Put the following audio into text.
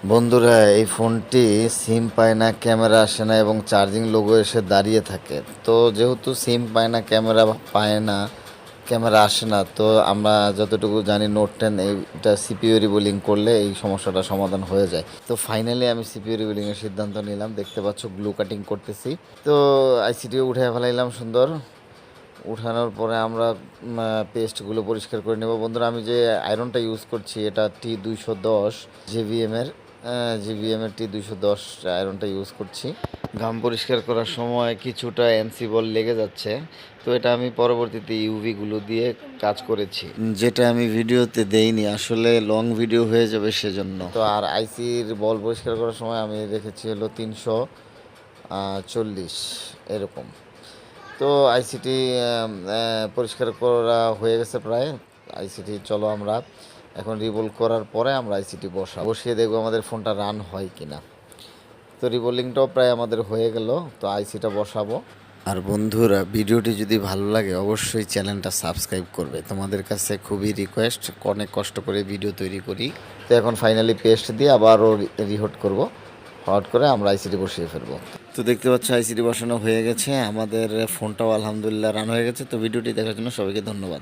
বন্ধুরা, এই ফোনটি সিম পায় না, ক্যামেরা আসে না এবং চার্জিং লোগো এসে দাঁড়িয়ে থাকে। তো যেহেতু সিম পায় না, ক্যামেরা পায় না, ক্যামেরা আসে না, তো আমরা যতটুকু জানি নোট 10 এইটা সিপিইউ রিবোলিং করলে এই সমস্যাটা সমাধান হয়ে যায়। তো ফাইনালি আমি সিপিইউ রিবোলিংয়ের সিদ্ধান্ত নিলাম। দেখতে পাচ্ছ গ্লু কাটিং করতেছি। তো আইসিটিও উঠে ফেলাইলাম সুন্দর। উঠানোর পরে আমরা পেস্টগুলো পরিষ্কার করে নেব। বন্ধুরা, আমি যে আয়রনটা ইউজ করছি এটা T210 জেভিএমের T210 আয়রনটা ইউজ করছি। ঘাম পরিষ্কার করার সময় কিছুটা এনসি বল লেগে যাচ্ছে, তো এটা আমি পরবর্তীতে ইউভিগুলো দিয়ে কাজ করেছি, যেটা আমি ভিডিওতে দেইনি, আসলে লং ভিডিও হয়ে যাবে সেজন্য। তো আর আইসির বল পরিষ্কার করার সময় আমি রেখেছি হলো 340 এরকম। তো আইসিটি পরিষ্কার করা হয়ে গেছে প্রায়। আইসিটি চলো আমরা এখন রিবোল করার পরে আমরা আইসিটি বসিয়ে দেখবো আমাদের ফোনটা রান হয় কি না। তো রিবোলিংটাও প্রায় আমাদের হয়ে গেল, তো আইসিটা বসাবো। আর বন্ধুরা, ভিডিওটি যদি ভালো লাগে অবশ্যই চ্যানেলটা সাবস্ক্রাইব করবে, তোমাদের কাছে খুবই রিকোয়েস্ট। অনেক কষ্ট করে ভিডিও তৈরি করি। তো এখন ফাইনালি পেস্ট দিয়ে আবারও রিহট করব। হট করে আমরা আইসিটি বসিয়ে ফেলবো। তো দেখতে পাচ্ছ আইসিটি বসানো হয়ে গেছে, আমাদের ফোনটাও আলহামদুলিল্লাহ রান হয়ে গেছে। তো ভিডিওটি দেখার জন্য সবাইকে ধন্যবাদ।